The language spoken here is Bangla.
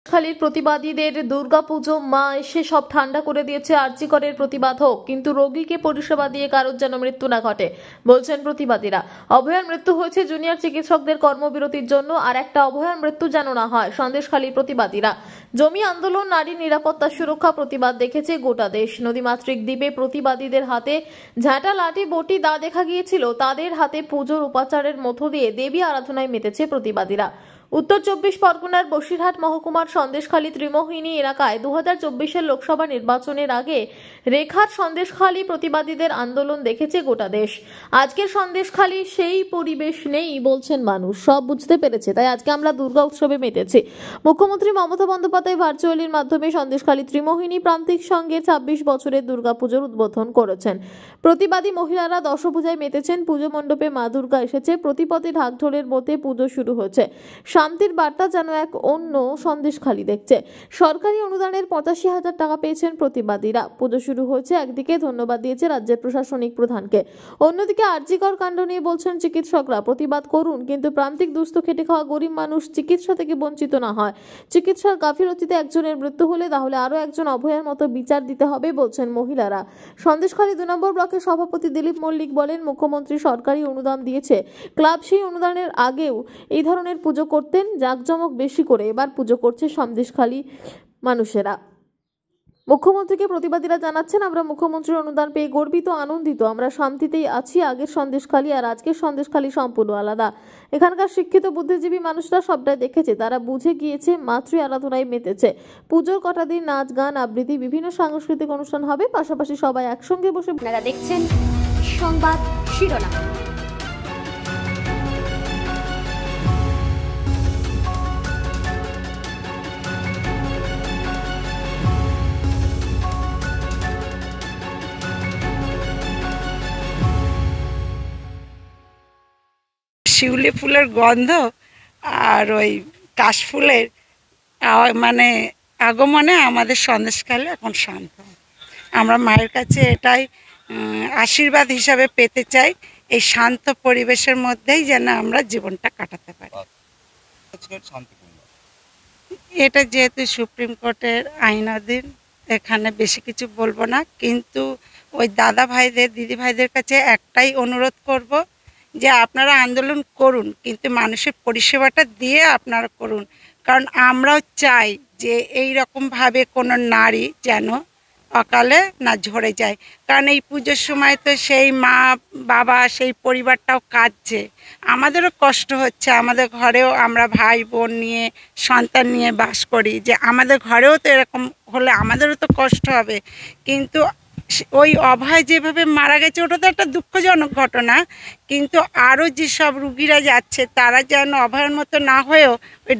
খালির প্রতিবাদীদের দুর্গাপুজো মা এসে সব ঠান্ডা করে দিয়েছে, আরজি করের প্রতিবাদ হোক, কিন্তু রোগীকে পরিষেবা দিয়ে কারোর যেন মৃত্যু না ঘটে, বলছেন প্রতিবাদীরা। অভয়ার মৃত্যু হয়েছে জুনিয়র চিকিৎসকদের কর্মবিরতির জন্য, আর একটা অভয়ার মৃত্যু যেন না হয়, সন্দেশখালীর প্রতিবাদীরা। জমি আন্দোলন, নারী নিরাপত্তা সুরক্ষা প্রতিবাদ দেখেছে গোটা দেশ। নদীমাতৃক দ্বীপে প্রতিবাদীদের হাতে ঝাঁটা, লাঠি, বটি, দা দেখা গিয়েছিল। তাদের হাতে পুজোর উপাচারের মধ্য দিয়ে দেবী আরাধনায় মেতেছে প্রতিবাদীরা। উত্তর 24 পরগনার বসিরহাট মহকুমার সন্দেশখালী ত্রিমোহিনী এলাকায় 2024-এর লোকসভা নির্বাচনের আগে রেখার সন্দেশখালী প্রতিবাদীদের আন্দোলন দেখেছে গোটা দেশ। আজকের সন্দেশখালী সেই পরিবেশ নেই বলছেন মানুষ, সব বুঝতে পেরেছে, তাই আজকে আমরা দুর্গা উৎসবে মেতেছি। মুখ্যমন্ত্রী মমতা বন্দ্যোপাধ্যায় ভার্চুয়ালির মাধ্যমে সন্দেশখালী ত্রিমোহিনী প্রান্তিক সংঘে 26 বছরের দুর্গাপুজোর উদ্বোধন করেছেন। প্রতিবাদী মহিলারা দশভূজায় মেতেছেন। পুজো মণ্ডপে মা দুর্গা এসেছে, প্রতিপদে ঢাকঢোলের মধ্যে পুজো শুরু হয়েছে। শান্তির বার্তা যেন এক অন্য সন্দেশখালী দেখছে। সরকারি অনুদানের 85,000 টাকা পেয়েছেন প্রতিবাদীরা। পুজো শুরু হয়েছে, একদিকে ধন্যবাদ দিয়েছে রাজ্যের প্রশাসনিক প্রধানকে, অন্যদিকে আরজিকর কাণ্ড নিয়ে বলছেন চিকিৎসকরা প্রতিবাদ করুন, কিন্তু প্রান্তিক দুস্থ খেটে খাওয়া গরিব মানুষ চিকিৎসা থেকে বঞ্চিত না হয়। চিকিৎসার গাফিলতিতে একজনের মৃত্যু হলে তাহলে আরো একজন অভয়ার মতো বিচার দিতে হবে বলছেন মহিলারা। সন্দেশখালী 2 নম্বর ব্লকের সভাপতি দিলীপ মল্লিক বলেন, মুখ্যমন্ত্রী সরকারি অনুদান দিয়েছে, ক্লাব সেই অনুদানের আগেও এই ধরনের পুজো করতেন জাঁকজমক বেশি করে, এবার পুজো করছে সন্দেশখালী মানুষেরা। মুখ্যমন্ত্রীকে প্রতিবাদীরা জানাচ্ছেন, আমরা মুখ্যমন্ত্রীর অনুদান পেয়ে গর্বিত, আনন্দিত, আমরা শান্তিতেই আছি। আগের সন্দেশখালী আর আজকের সন্দেশখালী সম্পূর্ণ আলাদা। এখানকার শিক্ষিত বুদ্ধিজীবী মানুষরা সবটাই দেখেছে, তারা বুঝে গিয়েছে, মাতৃ আরাধনায় মেতেছে। পুজোর কটা দিন নাচ, গান, আবৃত্তি, বিভিন্ন সাংস্কৃতিক অনুষ্ঠান হবে, পাশাপাশি সবাই একসঙ্গে বসে। আপনারা দেখছেন সংবাদ শিরোনাম। শিউলি ফুলের গন্ধ আর ওই কাশফুলের মানে আগমনে আমাদের সন্দেশখালী এখন শান্ত। আমরা মায়ের কাছে এটাই আশীর্বাদ হিসাবে পেতে চাই, এই শান্ত পরিবেশের মধ্যেই যেন আমরা জীবনটা কাটাতে পারি। এটা যেহেতু সুপ্রিম কোর্টের আইনাধীন, এখানে বেশি কিছু বলবো না, কিন্তু ওই দাদা ভাইদের, দিদি ভাইদের কাছে একটাই অনুরোধ করব যে আপনারা আন্দোলন করুন, কিন্তু মানুষের পরিষেবাটা দিয়ে আপনারা করুন। কারণ আমরাও চাই যে এই রকমভাবে কোনো নারী যেন অকালে না ঝরে যায়। কারণ এই পুজোর সময় তো সেই মা বাবা, সেই পরিবারটাও কাঁদছে, আমাদেরও কষ্ট হচ্ছে। আমাদের ঘরেও আমরা ভাই বোন নিয়ে, সন্তান নিয়ে বাস করি, যে আমাদের ঘরেও তো এরকম হলে আমাদেরও তো কষ্ট হবে। কিন্তু ওই অভয় যেভাবে মারা গেছে ওটা তো একটা দুঃখজনক ঘটনা, কিন্তু আরও যেসব রুগীরা যাচ্ছে তারা যেন অভয়ের মতো না হয়েও ওই